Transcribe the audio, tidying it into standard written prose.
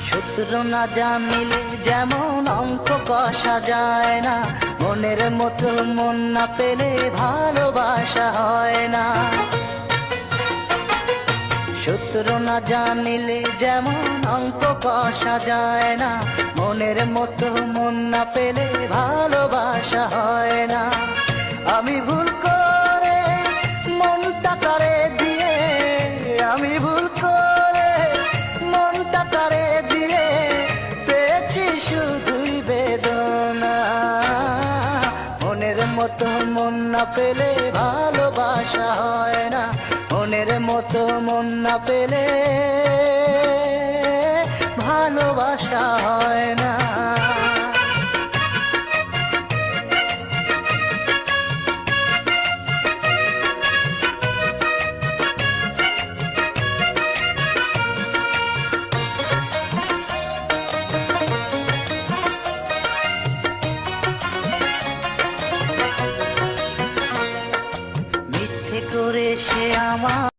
সূত্র না জানিলে যেমন অঙ্ক কষা যায় না, মনের মতো মন না পেলে ভালোবাসা হয় না। সূত্র না জানিলে যেমন অঙ্ক কষা যায় না, মনের মতো মন না পেলে ভালোবাসা হয় না। আমি ভুল করে মনটা তারে দিয়ে, আমি ভুল করে মনটা তারে দিয়ে পেয়েছি শুধুই বেদনা। মনের মতো মন না পেলে ভালোবাসা হয় না, মনের মতো মন না পেলে ভালোবাসা হয় না। মিথ্যে করে সে আমার